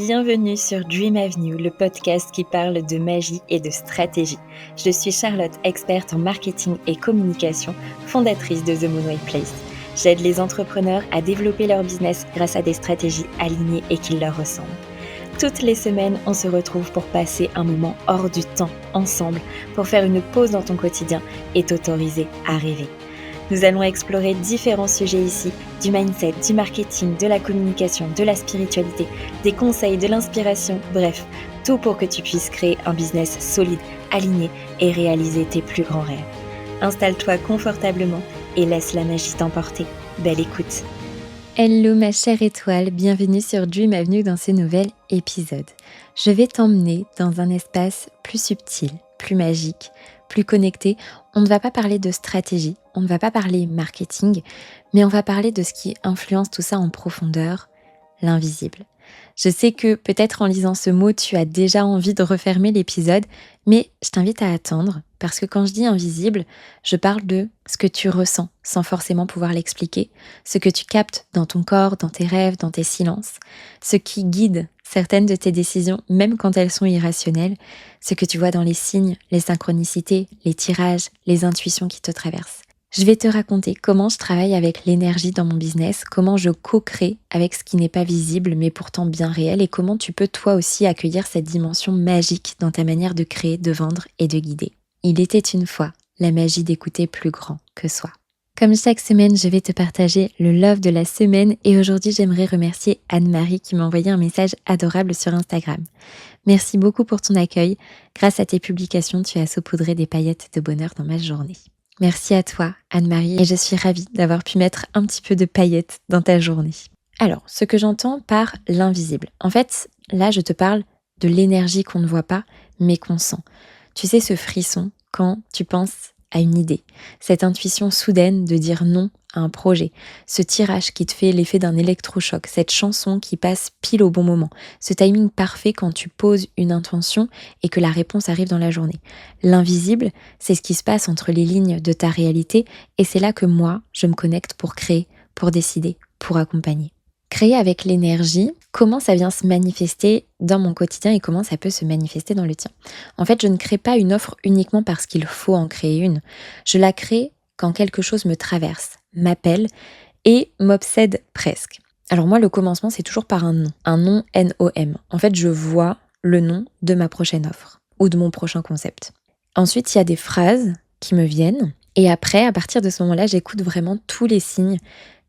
Bienvenue sur Dream Avenue, le podcast qui parle de magie et de stratégie. Je suis Charlotte, experte en marketing et communication, fondatrice de The Moonway Place. J'aide les entrepreneurs à développer leur business grâce à des stratégies alignées et qui leur ressemblent. Toutes les semaines, on se retrouve pour passer un moment hors du temps ensemble, pour faire une pause dans ton quotidien et t'autoriser à rêver. Nous allons explorer différents sujets ici, du mindset, du marketing, de la communication, de la spiritualité, des conseils, de l'inspiration, bref, tout pour que tu puisses créer un business solide, aligné et réaliser tes plus grands rêves. Installe-toi confortablement et laisse la magie t'emporter. Belle écoute. Hello ma chère étoile, bienvenue sur Dream Avenue dans ce nouvel épisode. Je vais t'emmener dans un espace plus subtil, plus magique, plus connecté. On ne va pas parler de stratégie, on ne va pas parler marketing, mais on va parler de ce qui influence tout ça en profondeur, l'invisible. Je sais que peut-être en lisant ce mot, tu as déjà envie de refermer l'épisode, mais je t'invite à attendre, parce que quand je dis invisible, je parle de ce que tu ressens, sans forcément pouvoir l'expliquer, ce que tu captes dans ton corps, dans tes rêves, dans tes silences, ce qui guide certaines de tes décisions, même quand elles sont irrationnelles, ce que tu vois dans les signes, les synchronicités, les tirages, les intuitions qui te traversent. Je vais te raconter comment je travaille avec l'énergie dans mon business, comment je co-crée avec ce qui n'est pas visible mais pourtant bien réel et comment tu peux toi aussi accueillir cette dimension magique dans ta manière de créer, de vendre et de guider. Il était une fois la magie d'écouter plus grand que soi. Comme chaque semaine, je vais te partager le love de la semaine et aujourd'hui, j'aimerais remercier Anne-Marie qui m'a envoyé un message adorable sur Instagram. Merci beaucoup pour ton accueil. Grâce à tes publications, tu as saupoudré des paillettes de bonheur dans ma journée. Merci à toi, Anne-Marie, et je suis ravie d'avoir pu mettre un petit peu de paillettes dans ta journée. Alors, ce que j'entends par l'invisible. En fait, là, je te parle de l'énergie qu'on ne voit pas, mais qu'on sent. Tu sais, ce frisson quand tu penses à une idée, cette intuition soudaine de dire non à un projet, ce tirage qui te fait l'effet d'un électrochoc, cette chanson qui passe pile au bon moment, ce timing parfait quand tu poses une intention et que la réponse arrive dans la journée. L'invisible, c'est ce qui se passe entre les lignes de ta réalité et c'est là que moi, je me connecte pour créer, pour décider, pour accompagner. Créer avec l'énergie, comment ça vient se manifester dans mon quotidien et comment ça peut se manifester dans le tien. En fait, je ne crée pas une offre uniquement parce qu'il faut en créer une. Je la crée quand quelque chose me traverse, m'appelle et m'obsède presque. Alors moi, le commencement, c'est toujours par un nom N-O-M. En fait, je vois le nom de ma prochaine offre ou de mon prochain concept. Ensuite, il y a des phrases qui me viennent et après, à partir de ce moment-là, j'écoute vraiment tous les signes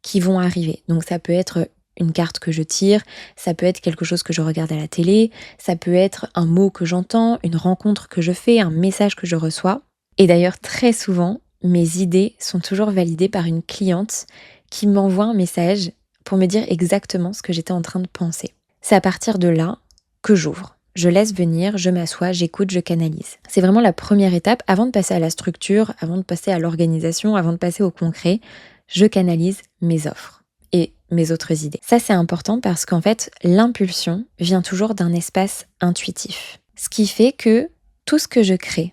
qui vont arriver. Donc ça peut être une carte que je tire, ça peut être quelque chose que je regarde à la télé, ça peut être un mot que j'entends, une rencontre que je fais, un message que je reçois. Et d'ailleurs, très souvent, mes idées sont toujours validées par une cliente qui m'envoie un message pour me dire exactement ce que j'étais en train de penser. C'est à partir de là que j'ouvre. Je laisse venir, je m'assois, j'écoute, je canalise. C'est vraiment la première étape avant de passer à la structure, avant de passer à l'organisation, avant de passer au concret. Je canalise mes offres et mes autres idées. Ça, c'est important parce qu'en fait, l'impulsion vient toujours d'un espace intuitif. Ce qui fait que tout ce que je crée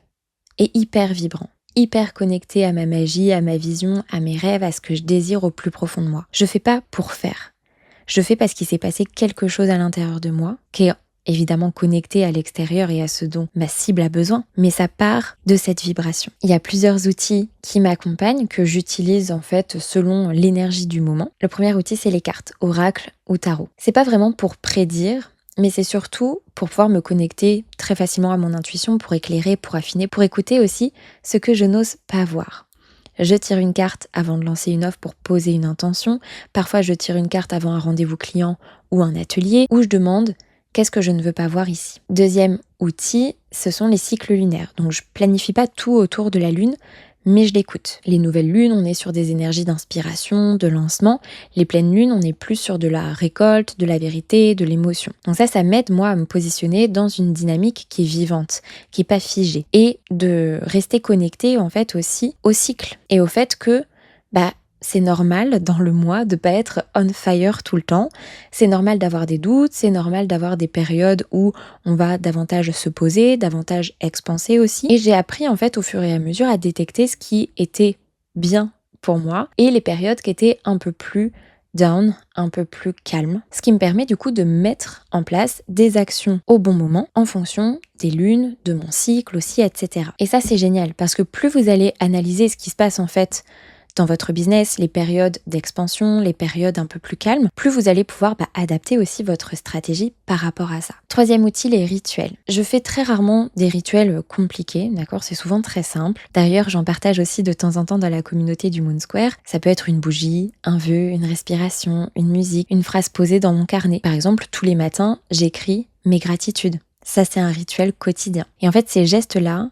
est hyper vibrant, hyper connecté à ma magie, à ma vision, à mes rêves, à ce que je désire au plus profond de moi. Je fais pas pour faire. Je fais parce qu'il s'est passé quelque chose à l'intérieur de moi qui est évidemment connecté à l'extérieur et à ce dont ma cible a besoin, mais ça part de cette vibration. Il y a plusieurs outils qui m'accompagnent, que j'utilise en fait selon l'énergie du moment. Le premier outil, c'est les cartes, oracle ou tarot. C'est pas vraiment pour prédire, mais c'est surtout pour pouvoir me connecter très facilement à mon intuition, pour éclairer, pour affiner, pour écouter aussi ce que je n'ose pas voir. Je tire une carte avant de lancer une offre pour poser une intention. Parfois, je tire une carte avant un rendez-vous client ou un atelier, où je demande qu'est-ce que je ne veux pas voir ici. Deuxième outil, ce sont les cycles lunaires. Donc je planifie pas tout autour de la lune, mais je l'écoute. Les nouvelles lunes, on est sur des énergies d'inspiration, de lancement. Les pleines lunes, on est plus sur de la récolte, de la vérité, de l'émotion. Donc ça m'aide moi à me positionner dans une dynamique qui est vivante, qui est pas figée. Et de rester connectée en fait aussi au cycle et au fait que c'est normal dans le mois de pas être on fire tout le temps. C'est normal d'avoir des doutes, c'est normal d'avoir des périodes où on va davantage se poser, davantage expanser aussi. Et j'ai appris en fait au fur et à mesure à détecter ce qui était bien pour moi et les périodes qui étaient un peu plus down, un peu plus calme, ce qui me permet du coup de mettre en place des actions au bon moment en fonction des lunes, de mon cycle aussi, etc. Et ça c'est génial parce que plus vous allez analyser ce qui se passe en fait dans votre business, les périodes d'expansion, les périodes un peu plus calmes, plus vous allez pouvoir adapter aussi votre stratégie par rapport à ça. Troisième outil, les rituels. Je fais très rarement des rituels compliqués, d'accord? C'est souvent très simple. D'ailleurs, j'en partage aussi de temps en temps dans la communauté du Moon Square. Ça peut être une bougie, un vœu, une respiration, une musique, une phrase posée dans mon carnet. Par exemple, tous les matins, j'écris mes gratitudes. Ça, c'est un rituel quotidien. Et en fait, ces gestes-là,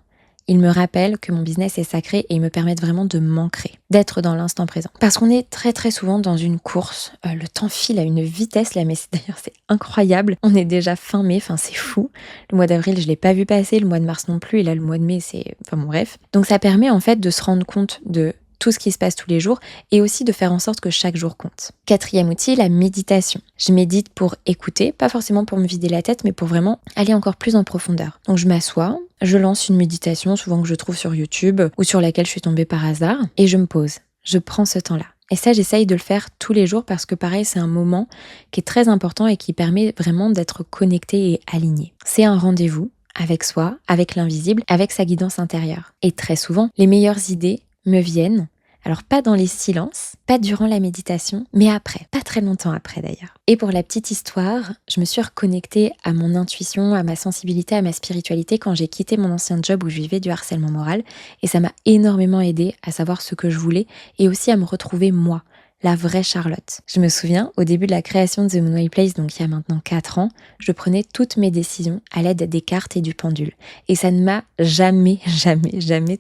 ils me rappellent que mon business est sacré et ils me permettent vraiment de m'ancrer, d'être dans l'instant présent. Parce qu'on est très très souvent dans une course, le temps file à une vitesse là, mais d'ailleurs c'est incroyable. On est déjà fin mai, c'est fou. Le mois d'avril je l'ai pas vu passer, le mois de mars non plus, et là le mois de mai c'est... bon bref. Donc ça permet en fait de se rendre compte de tout ce qui se passe tous les jours et aussi de faire en sorte que chaque jour compte. Quatrième outil, la méditation. Je médite pour écouter, pas forcément pour me vider la tête, mais pour vraiment aller encore plus en profondeur. Donc je m'assois, je lance une méditation, souvent que je trouve sur YouTube ou sur laquelle je suis tombée par hasard, et je me pose. Je prends ce temps-là. Et ça, j'essaye de le faire tous les jours parce que pareil, c'est un moment qui est très important et qui permet vraiment d'être connecté et aligné. C'est un rendez-vous avec soi, avec l'invisible, avec sa guidance intérieure. Et très souvent, les meilleures idées me viennent, alors pas dans les silences, pas durant la méditation, mais après, pas très longtemps après d'ailleurs. Et pour la petite histoire, je me suis reconnectée à mon intuition, à ma sensibilité, à ma spiritualité quand j'ai quitté mon ancien job où je vivais du harcèlement moral, et ça m'a énormément aidée à savoir ce que je voulais et aussi à me retrouver moi, la vraie Charlotte. Je me souviens, au début de la création de The Moonway Place, donc il y a maintenant 4 ans, je prenais toutes mes décisions à l'aide des cartes et du pendule. Et ça ne m'a jamais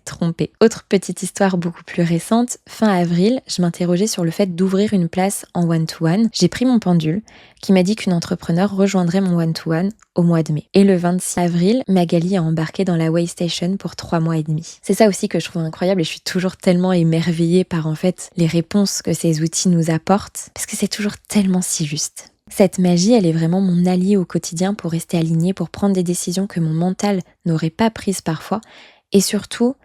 trompée. Autre petite histoire beaucoup plus récente, fin avril, je m'interrogeais sur le fait d'ouvrir une place en one-to-one. J'ai pris mon pendule, qui m'a dit qu'une entrepreneure rejoindrait mon one-to-one au mois de mai. Et le 26 avril, Magali a embarqué dans la Way Station pour 3 mois et demi. C'est ça aussi que je trouve incroyable et je suis toujours tellement émerveillée par en fait les réponses que ces outils nous apportent parce que c'est toujours tellement si juste. Cette magie, elle est vraiment mon allié au quotidien pour rester alignée, pour prendre des décisions que mon mental n'aurait pas prises parfois et surtout,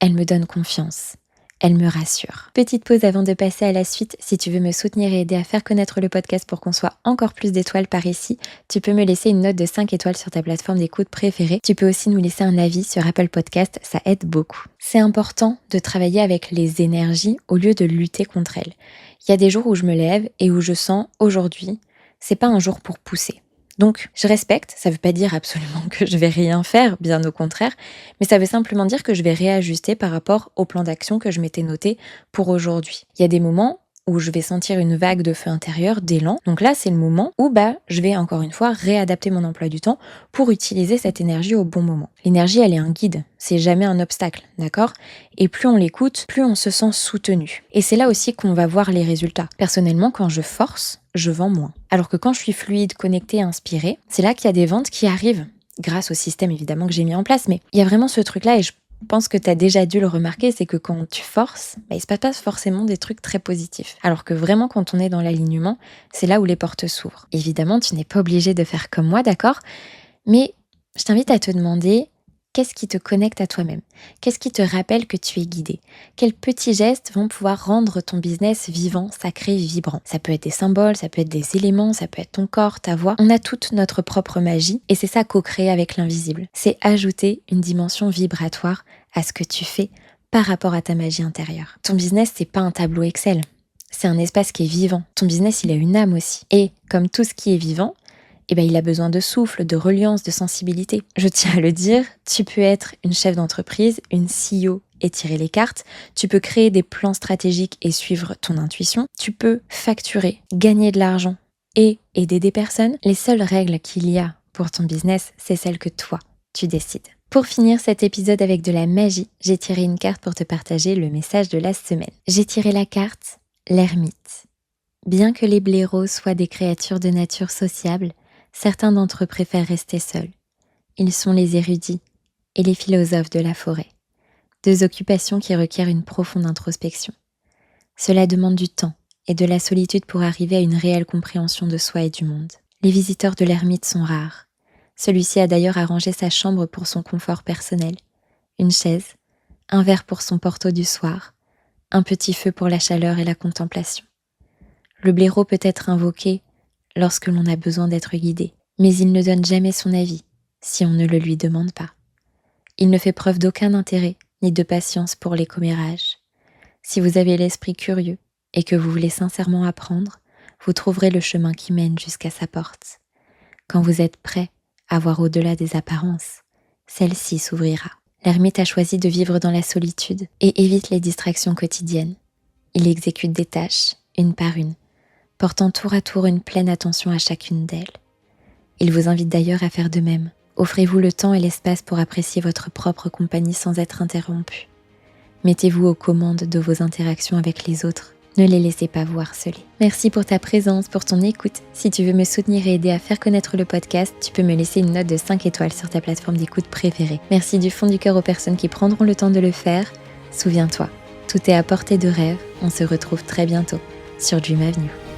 elle me donne confiance. Elle me rassure. Petite pause avant de passer à la suite. Si tu veux me soutenir et aider à faire connaître le podcast pour qu'on soit encore plus d'étoiles par ici, tu peux me laisser une note de 5 étoiles sur ta plateforme d'écoute préférée. Tu peux aussi nous laisser un avis sur Apple Podcast, ça aide beaucoup. C'est important de travailler avec les énergies au lieu de lutter contre elles. Il y a des jours où je me lève et où je sens aujourd'hui, c'est pas un jour pour pousser. Donc, je respecte, ça veut pas dire absolument que je vais rien faire, bien au contraire, mais ça veut simplement dire que je vais réajuster par rapport au plan d'action que je m'étais noté pour aujourd'hui. Il y a des moments où je vais sentir une vague de feu intérieur, d'élan. Donc là, c'est le moment où je vais encore une fois réadapter mon emploi du temps pour utiliser cette énergie au bon moment. L'énergie, elle est un guide, c'est jamais un obstacle, d'accord? Et plus on l'écoute, plus on se sent soutenu. Et c'est là aussi qu'on va voir les résultats. Personnellement, quand je force, je vends moins. Alors que quand je suis fluide, connectée, inspirée, c'est là qu'il y a des ventes qui arrivent. Grâce au système évidemment que j'ai mis en place, mais il y a vraiment ce truc-là et je pense que tu as déjà dû le remarquer, c'est que quand tu forces, il se passe pas forcément des trucs très positifs. Alors que vraiment, quand on est dans l'alignement, c'est là où les portes s'ouvrent. Évidemment, tu n'es pas obligé de faire comme moi, d'accord? Mais je t'invite à te demander qu'est-ce qui te connecte à toi-même? Qu'est-ce qui te rappelle que tu es guidé? Quels petits gestes vont pouvoir rendre ton business vivant, sacré, vibrant? Ça peut être des symboles, ça peut être des éléments, ça peut être ton corps, ta voix. On a toute notre propre magie et c'est ça co-créer avec l'invisible. C'est ajouter une dimension vibratoire à ce que tu fais par rapport à ta magie intérieure. Ton business, c'est pas un tableau Excel. C'est un espace qui est vivant. Ton business, il a une âme aussi. Et comme tout ce qui est vivant, il a besoin de souffle, de reliance, de sensibilité. Je tiens à le dire, tu peux être une chef d'entreprise, une CEO et tirer les cartes. Tu peux créer des plans stratégiques et suivre ton intuition. Tu peux facturer, gagner de l'argent et aider des personnes. Les seules règles qu'il y a pour ton business, c'est celles que toi, tu décides. Pour finir cet épisode avec de la magie, j'ai tiré une carte pour te partager le message de la semaine. J'ai tiré la carte l'ermite. Bien que les blaireaux soient des créatures de nature sociable, certains d'entre eux préfèrent rester seuls. Ils sont les érudits et les philosophes de la forêt. 2 occupations qui requièrent une profonde introspection. Cela demande du temps et de la solitude pour arriver à une réelle compréhension de soi et du monde. Les visiteurs de l'ermite sont rares. Celui-ci a d'ailleurs arrangé sa chambre pour son confort personnel. Une chaise, un verre pour son porto du soir, un petit feu pour la chaleur et la contemplation. Le blaireau peut être invoqué lorsque l'on a besoin d'être guidé, mais il ne donne jamais son avis si on ne le lui demande pas. Il ne fait preuve d'aucun intérêt ni de patience pour les commérages. Si vous avez l'esprit curieux et que vous voulez sincèrement apprendre, vous trouverez le chemin qui mène jusqu'à sa porte. Quand vous êtes prêt à voir au-delà des apparences, celle-ci s'ouvrira. L'ermite a choisi de vivre dans la solitude et évite les distractions quotidiennes. Il exécute des tâches, une par une, portant tour à tour une pleine attention à chacune d'elles. Il vous invite d'ailleurs à faire de même. Offrez-vous le temps et l'espace pour apprécier votre propre compagnie sans être interrompu. Mettez-vous aux commandes de vos interactions avec les autres. Ne les laissez pas vous harceler. Merci pour ta présence, pour ton écoute. Si tu veux me soutenir et aider à faire connaître le podcast, tu peux me laisser une note de 5 étoiles sur ta plateforme d'écoute préférée. Merci du fond du cœur aux personnes qui prendront le temps de le faire. Souviens-toi, tout est à portée de rêve. On se retrouve très bientôt sur Dream Avenue.